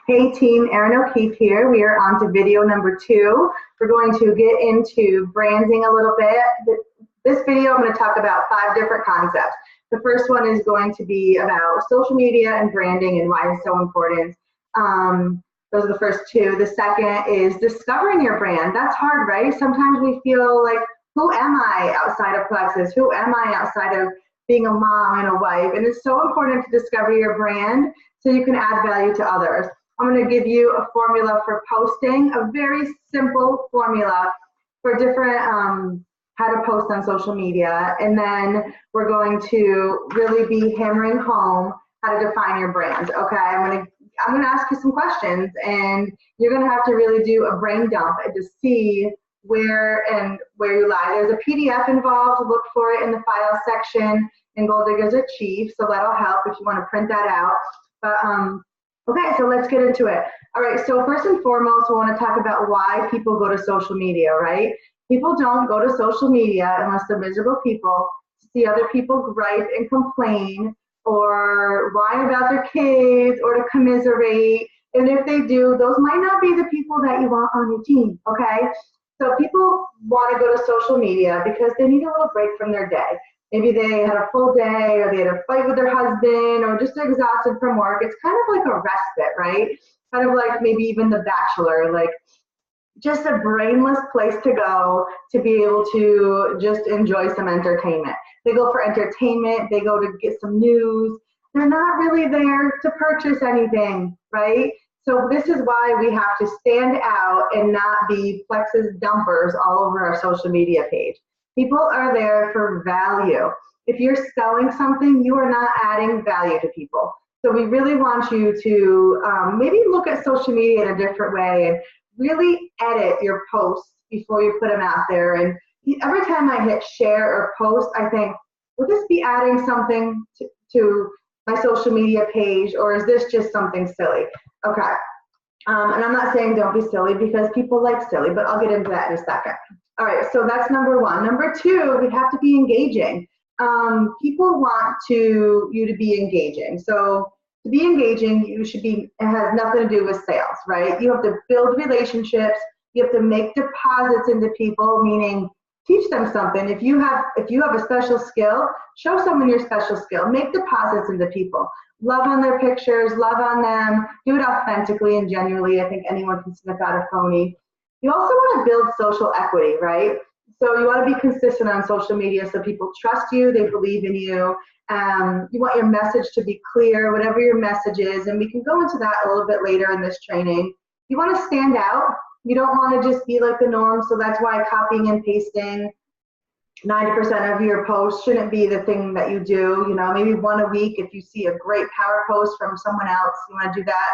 Hey team, Erin O'Keefe here. We are on to video number 2. We're going to get into branding a little bit. This video I'm going to talk about 5 different concepts. The first one is going to be about social media and branding and why it's so important. Those are the first 2. The second is discovering your brand. That's hard, right? Sometimes we feel like, who am I outside of Plexus? Who am I outside of being a mom and a wife? And it's so important to discover your brand so you can add value to others. I'm going to give you a formula for posting, a very simple formula for different how to post on social media. And then we're going to really be hammering home how to define your brand. Okay, I'm going to ask you some questions, and you're going to have to really do a brain dump and to see where you lie. There's a PDF involved. Look for it in the file section in Gold Diggers or Chief, so that'll help if you want to print that out. But okay, so let's get into it. All right, so first and foremost, we want to talk about why people go to social media, right? People don't go to social media unless they're miserable people, to see other people gripe and complain, or whine about their kids, or to commiserate. And if they do, those might not be the people that you want on your team, okay? So people want to go to social media because they need a little break from their day. Maybe they had a full day, or they had a fight with their husband, or just exhausted from work. It's kind of like a respite, right? Kind of like maybe even The Bachelor, like just a brainless place to go to be able to just enjoy some entertainment. They go for entertainment, they go to get some news. They're not really there to purchase anything, right? So this is why we have to stand out and not be Plexus dumpers all over our social media page. People are there for value. If you're selling something, you are not adding value to people. So we really want you to maybe look at social media in a different way and really edit your posts before you put them out there. And every time I hit share or post, I think, will this be adding something to my social media page, or is this just something silly? Okay. And I'm not saying don't be silly, because people like silly, but I'll get into that in a second. All right, so that's number 1. Number 2, we have to be engaging. People want you to be engaging. So to be engaging, it has nothing to do with sales, right? You have to build relationships. You have to make deposits into people, meaning teach them something. If you have a special skill, show someone your special skill. Make deposits into people. Love on their pictures, love on them, do it authentically and genuinely. I think anyone can sniff out a phony. You also want to build social equity, right? So you want to be consistent on social media so people trust you, they believe in you. You want your message to be clear, whatever your message is, and we can go into that a little bit later in this training. You want to stand out. You don't want to just be like the norm, so that's why copying and pasting 90% of your posts shouldn't be the thing that you do. You know, maybe one a week. If you see a great power post from someone else, you want to do that.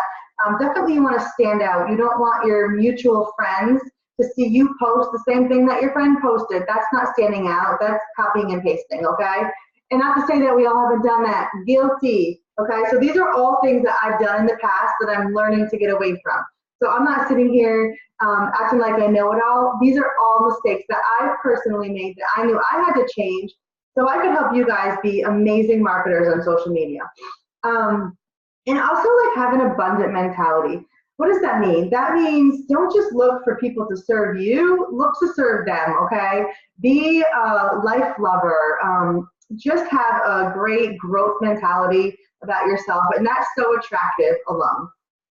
Definitely you want to stand out. You don't want your mutual friends to see you post the same thing that your friend posted. That's not standing out. That's copying and pasting, okay? And not to say that we all haven't done that. Guilty, okay? So these are all things that I've done in the past that I'm learning to get away from. So I'm not sitting here acting like I know it all. These are all mistakes that I personally made that I knew I had to change so I could help you guys be amazing marketers on social media. And also, like, have an abundant mentality. What does that mean? That means don't just look for people to serve you, look to serve them, okay? Be a life lover. Just have a great growth mentality about yourself, and that's so attractive alone.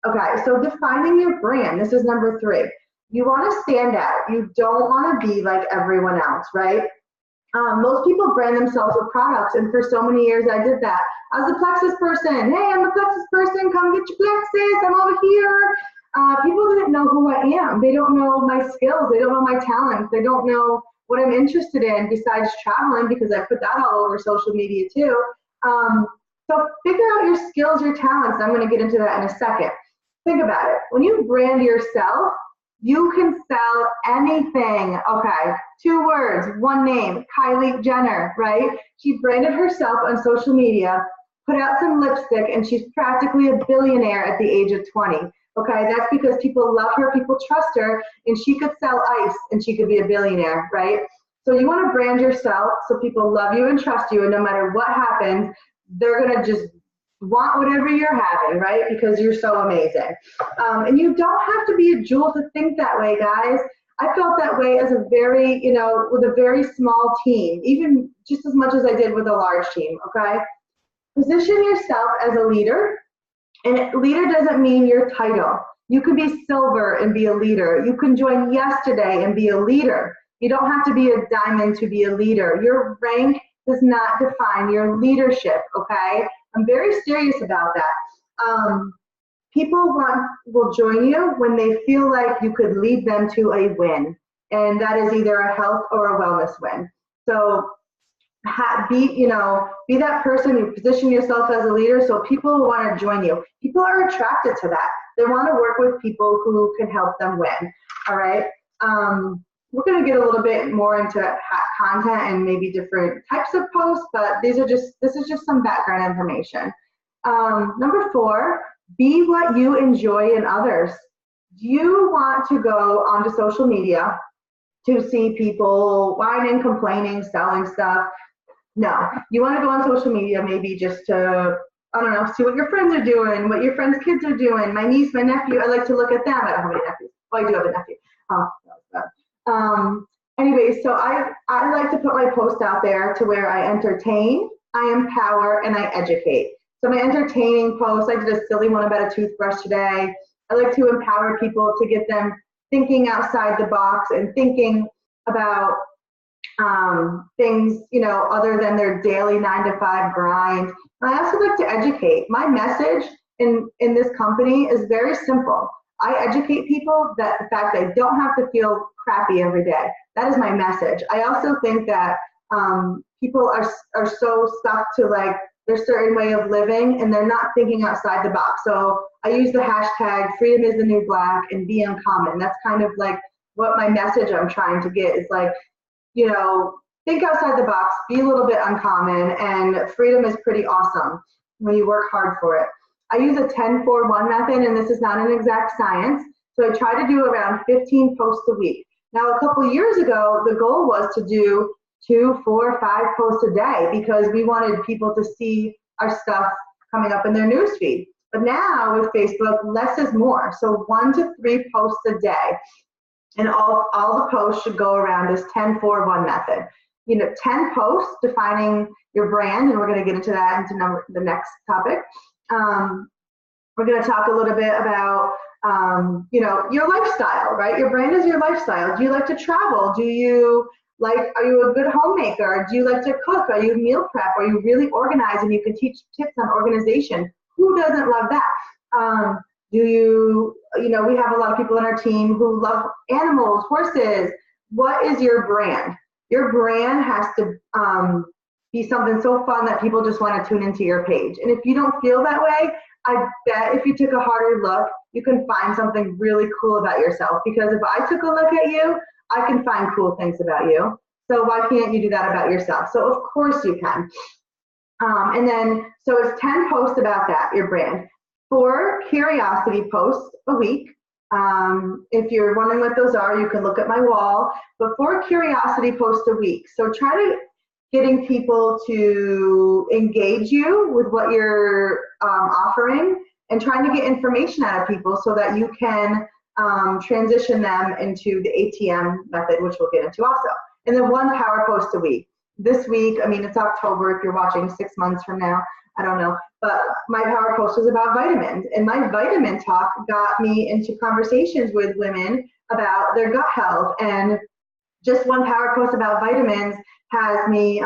Okay, so defining your brand, this is number 3. You want to stand out. You don't want to be like everyone else, right? Most people brand themselves with products, and for so many years I did that. I was a Plexus person. Hey, I'm a Plexus person. Come get your Plexus. I'm over here. People didn't know who I am. They don't know my skills. They don't know my talents. They don't know what I'm interested in besides traveling, because I put that all over social media too. So figure out your skills, your talents. I'm going to get into that in a second. Think about it. When you brand yourself, you can sell anything. Okay, 2 words, 1 name, Kylie Jenner, right? She branded herself on social media, put out some lipstick, and she's practically a billionaire at the age of 20. Okay, that's because people love her, people trust her, and she could sell ice and she could be a billionaire, right? So you want to brand yourself so people love you and trust you, and no matter what happens, they're going to just want whatever you're having, right? Because you're so amazing. And you don't have to be a jewel to think that way, guys. I felt that way as a very, with a very small team, even just as much as I did with a large team, okay? Position yourself as a leader, and leader doesn't mean your title. You can be silver and be a leader. You can join yesterday and be a leader. You don't have to be a diamond to be a leader. Your rank does not define your leadership, okay? I'm very serious about that. People will join you when they feel like you could lead them to a win, and that is either a health or a wellness win. So be that person. You position yourself as a leader, so people want to join you. People are attracted to that. They want to work with people who can help them win. All right. We're going to get a little bit more into content and maybe different types of posts, but this is just some background information. Number 4, be what you enjoy in others. Do you want to go onto social media to see people whining, complaining, selling stuff? No. You want to go on social media maybe just to, I don't know, see what your friends are doing, what your friends' kids are doing. My niece, my nephew, I like to look at them. I don't have any nephews. Oh, I do have a nephew. Oh, that was bad. Anyway, so I like to put my post out there to where I entertain, I empower, and I educate. So my entertaining post, I did a silly one about a toothbrush today. I like to empower people to get them thinking outside the box and thinking about things, other than their daily 9-to-5 grind. And I also like to educate. My message in this company is very simple. I educate people that the fact they don't have to feel crappy every day. That is my message. I also think that people are so stuck to like their certain way of living, and they're not thinking outside the box. So I use the hashtag freedom is the new black and be uncommon. That's kind of like what my message I'm trying to get is like, think outside the box, be a little bit uncommon, and freedom is pretty awesome when you work hard for it. I use a 10-4-1 method, and this is not an exact science. So I try to do around 15 posts a week. Now, a couple years ago, the goal was to do 2, 4, 5 posts a day because we wanted people to see our stuff coming up in their newsfeed. But now with Facebook, less is more. So 1 to 3 posts a day. And all the posts should go around this 10-4-1 method. 10 posts defining your brand, and we're going to get into that into the next topic. We're going to talk a little bit about, your lifestyle, right? Your brand is your lifestyle. Do you like to travel? Are you a good homemaker? Do you like to cook? Are you meal prep? Are you really organized and you can teach tips on organization? Who doesn't love that? We have a lot of people on our team who love animals, horses. What is your brand? Your brand has to be something so fun that people just want to tune into your page. And if you don't feel that way, I bet if you took a harder look, you can find something really cool about yourself. Because if I took a look at you, I can find cool things about you. So why can't you do that about yourself? So of course you can. So it's 10 posts about that, your brand. 4 curiosity posts a week. If you're wondering what those are, you can look at my wall. But 4 curiosity posts a week. So try to getting people to engage you with what you're offering, and trying to get information out of people so that you can transition them into the ATM method, which we'll get into also. And then 1 power post a week. This week, it's October if you're watching 6 months from now, I don't know, but my power post was about vitamins, and my vitamin talk got me into conversations with women about their gut health, and just 1 power post about vitamins has me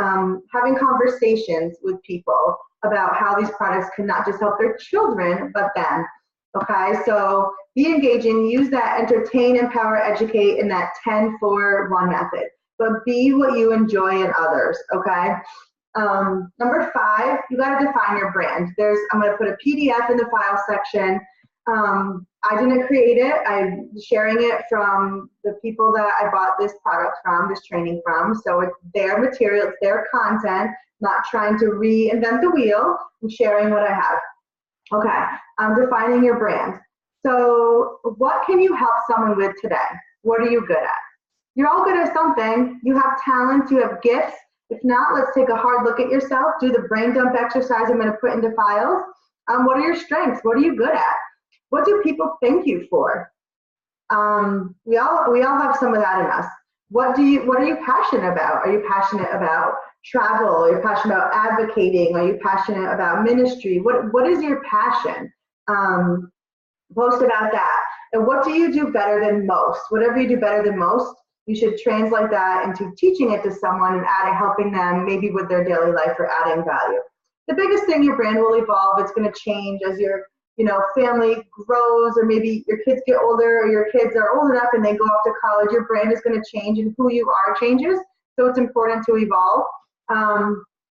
having conversations with people about how these products can not just help their children, but them. Okay, so be engaging, use that entertain, empower, educate in that 10-4-1 method, but be what you enjoy in others, okay? Number 5, you gotta define your brand. I'm gonna put a PDF in the file section. I didn't create it, I'm sharing it from the people that I bought this product from, this training from, so it's their material, it's their content, not trying to reinvent the wheel, I'm sharing what I have. Okay, defining your brand. So what can you help someone with today? What are you good at? You're all good at something. You have talents, you have gifts. If not, let's take a hard look at yourself, do the brain dump exercise I'm gonna put into files, What are your strengths? What are you good at? What do people thank you for? We all have some of that in us. What are you passionate about? Are you passionate about travel? Are you passionate about advocating? Are you passionate about ministry? What is your passion? Post about that. And what do you do better than most? Whatever you do better than most, you should translate that into teaching it to someone and helping them maybe with their daily life or adding value. The biggest thing, your brand will evolve. It's going to change as your family grows, or maybe your kids get older, or your kids are old enough and they go off to college. Your brand is going to change, and who you are changes. So it's important to evolve.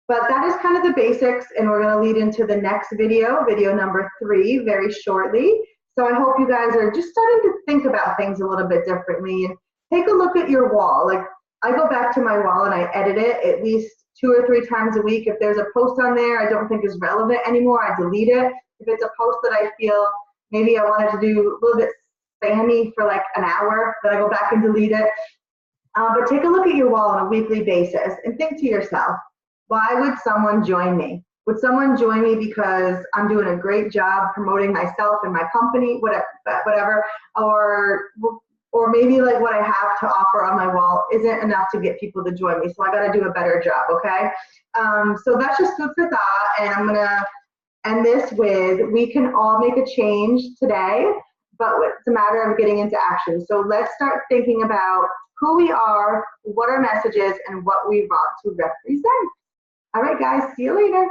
But that is kind of the basics, and we're going to lead into the next video number 3, very shortly. So I hope you guys are just starting to think about things a little bit differently, and take a look at your wall. Like, I go back to my wall and I edit it at least 2 or 3 times a week. If there's a post on there I don't think is relevant anymore, I delete it. If it's a post that I feel maybe I wanted to do a little bit spammy for like an hour, then I go back and delete it. But take a look at your wall on a weekly basis and think to yourself, why would someone join me? Would someone join me because I'm doing a great job promoting myself and my company, whatever, or maybe like what I have to offer on my wall isn't enough to get people to join me, so I got to do a better job, okay? So that's just food for thought, and I'm gonna end this with, we can all make a change today, but it's a matter of getting into action. So let's start thinking about who we are, what our message is, and what we want to represent. All right, guys, see you later.